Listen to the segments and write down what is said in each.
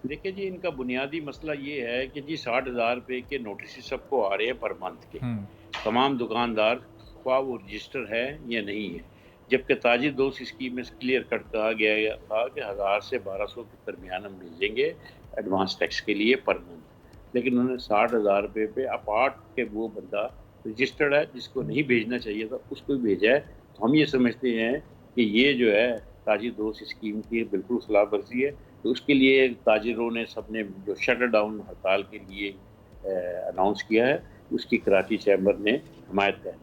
देखिए जी, इनका बुनियादी मसला ये है कि जी 60,000 रुपए के नोटिस सबको आ रहे हैं पर मंथ के। हम्म। तमाम दुकानदार, ख्वाह वो रजिस्टर है या नहीं है। जबकि ताजिर दोस्त स्कीम में क्लियर कट कहा गया था कि 1000 से 1200 के दरमियान हम भेजेंगे एडवांस टैक्स के लिए पर मंथ। लेकिन उन्होंने 60,000 रुपए पे अपार्ट के वो बंदा रजिस्टर्ड है जिसको नहीं भेजना चाहिए था उसको भी भेजा है। तो हम ये समझते हैं कि ये जो है ताजिर दोस्त स्कीम की बिल्कुल खिलाफ वर्जी है। तो उसके लिए ताजिरों ने सबने जो शटर डाउन हड़ताल के लिए अनाउंस किया है, उसकी कराची चैम्बर ने हमायत कर।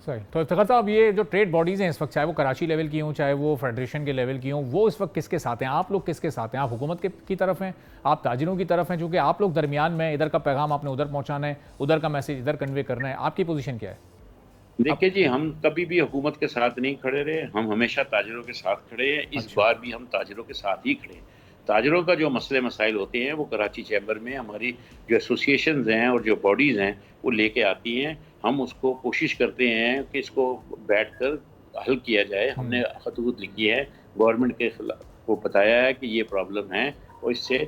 सही। तो इफ्तिखार साहब, ये जो ट्रेड बॉडीज़ हैं इस वक्त, चाहे वो कराची लेवल की हों चाहे वो फेडरेशन के लेवल की हों, वो इस वक्त किसके साथ हैं? आप लोग किसके साथ हैं? आप हुकूमत की तरफ हैं, आप ताजिरों की तरफ हैं? चूँकि आप लोग दरमियान में, इधर का पैगाम आपने उधर पहुँचाना है, उधर का मैसेज इधर कन्वे करना है, आपकी पोजीशन क्या है? आप। देखिए जी, हम कभी भी हुकूमत के साथ नहीं खड़े रहे, हम हमेशा ताजिरों के साथ खड़े हैं, इस अच्छा। बार भी हम ताजिरों के साथ ही खड़े हैं। ताजिरों का जो मसले मसाइल होते हैं, वो कराची चैम्बर में हमारी जो एसोसिएशंस हैं और जो बॉडीज़ हैं, वो लेके आती हैं। हम उसको कोशिश करते हैं कि इसको बैठकर हल किया जाए। हमने खतूत लिखी है, गवर्नमेंट के खिलाफ को बताया है कि ये प्रॉब्लम है और इससे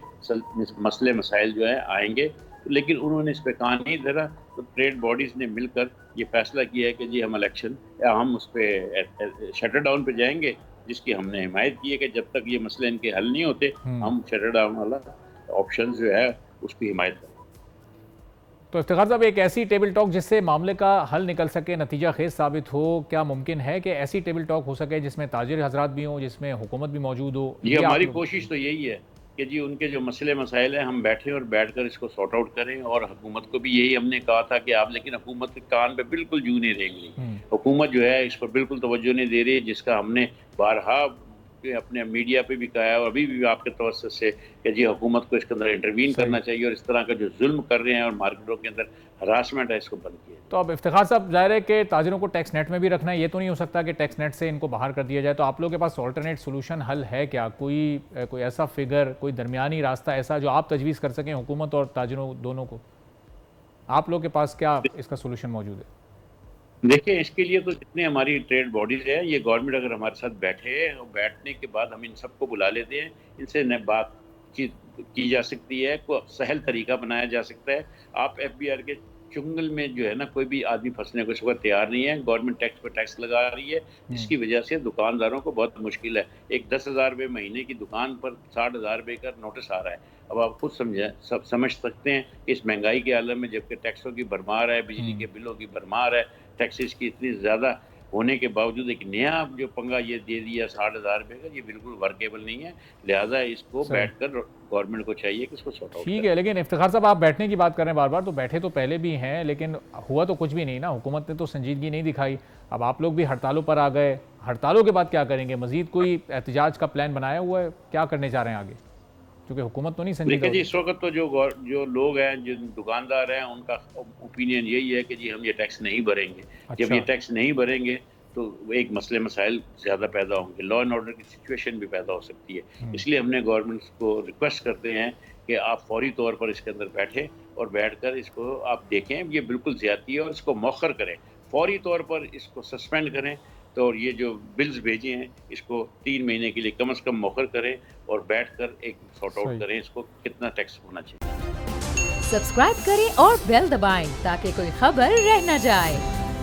मसले मसाइल जो है आएँगे। लेकिन उन्होंने इस पे कान नहीं धरा, तो ट्रेड बॉडीज़ ने मिलकर ये फैसला किया है कि जी हम इलेक्शन या हम उस पे शटर डाउन पे जाएँगे, जिसकी हमने हिमायत की है कि जब तक ये मसले इनके हल नहीं होते, हम शटर डाउन वाला ऑप्शन जो है उसकी हिमायत करें। तो इफ्तिखार साहब, एक ऐसी टेबल टॉक जिससे मामले का हल निकल सके, नतीजा खेज साबित हो, क्या मुमकिन है कि ऐसी टेबल टॉक हो सके जिसमें ताजिर हजरात भी हों, जिसमें हुकूमत भी मौजूद हो? जी, ये आप हमारी लोग। कोशिश तो यही है कि जी उनके जो मसले मसाइल हैं हम बैठें और बैठकर इसको सॉर्ट आउट करें और हुकूमत को भी यही हमने कहा था कि आप, लेकिन हुकूमत के कान पे बिल्कुल जूं नहीं रेंग रही। हुकूमत जो है इस पर बिल्कुल तवज्जो नहीं दे रही, जिसका हमने बारहा अपने मीडिया पे भी कहा है और अभी भी आपके तवज्जो से कि जी हुकूमत को इसके अंदर इंटरवीन सही। करना चाहिए और इस तरह का जो जुल्म कर रहे हैं और मार्केटों के अंदर हरासमेंट है इसको बंद किया तो अब इफ्तिखार साहब, ज़ाहिर है कि ताजिरों को टैक्स नेट में भी रखना है, ये तो नहीं हो सकता कि टैक्स नेट से इनको बाहर कर दिया जाए। तो आप लोगों के पास ऑल्टरनेट सोल्यूशन हल है क्या? कोई ऐसा फिगर, कोई दरमियानी रास्ता ऐसा जो आप तजवीज़ कर सकें हुकूमत और ताजिरों दोनों को? आप लोगों के पास क्या जाए। इसका सोल्यूशन मौजूद है? देखिए, इसके लिए तो जितने हमारी ट्रेड बॉडीज़ हैं, ये गवर्नमेंट अगर हमारे साथ बैठे और बैठने के बाद हम इन सबको बुला लेते हैं, इनसे न बातचीत की जा सकती है, को सहल तरीका बनाया जा सकता है। आप एफबीआर के चुंगल में जो है ना, कोई भी आदमी फँसने को इस वक़्त तैयार नहीं है। गवर्नमेंट टैक्स पे टैक्स लगा रही है, जिसकी वजह से दुकानदारों को बहुत मुश्किल है। एक 10,000 रुपए महीने की दुकान पर 60,000 रुपए का नोटिस आ रहा है। अब आप खुद समझें, सब समझ सकते हैं कि इस महँगाई के आलम में जबकि टैक्सों की भरमार है, बिजली के बिलों की भरमार है, टैक्सेस की इतनी ज़्यादा होने के बावजूद एक नया जो पंगा ये दे दिया 60,000 रुपए का, ये बिल्कुल वर्केबल नहीं है। लिहाजा इसको सही। बैठकर गवर्नमेंट को चाहिए कि इसको सॉर्ट आउट ठीक करें। है, लेकिन इफ्तिखार साहब, आप बैठने की बात कर रहे हैं बार बार, तो बैठे तो पहले भी हैं, लेकिन हुआ तो कुछ भी नहीं ना। हुकूमत ने तो संजीदगी नहीं दिखाई। अब आप लोग भी हड़तालों पर आ गए। हड़तालों के बाद क्या करेंगे? मजीद कोई एहतजाज का प्लान बनाया हुआ है? क्या करने जा रहे हैं आगे? क्योंकि हुकूमत तो नहीं संजीदा देखिए जी, होती। इस वक़्त तो जो लोग हैं, जिन दुकानदार हैं, उनका ओपिनियन यही है कि जी हम ये टैक्स नहीं भरेंगे। जब ये अच्छा। टैक्स नहीं भरेंगे, तो एक मसले मसाइल ज़्यादा पैदा होंगे, लॉ एंड ऑर्डर की सिचुएशन भी पैदा हो सकती है। इसलिए हमने गवर्नमेंट्स को रिक्वेस्ट करते हैं कि आप फौरी तौर पर इसके अंदर बैठें और बैठकर इसको आप देखें, ये बिल्कुल ज़्यादती है और इसको मौखर करें। फौरी तौर पर इसको सस्पेंड करें। तो और ये जो बिल्स भेजे हैं, इसको 3 महीने के लिए कम से कम मौखर करें और बैठकर एक सॉर्ट आउट सही। करें इसको कितना टैक्स होना चाहिए। सब्सक्राइब करें और बेल दबाएं ताकि कोई खबर रह न जाए।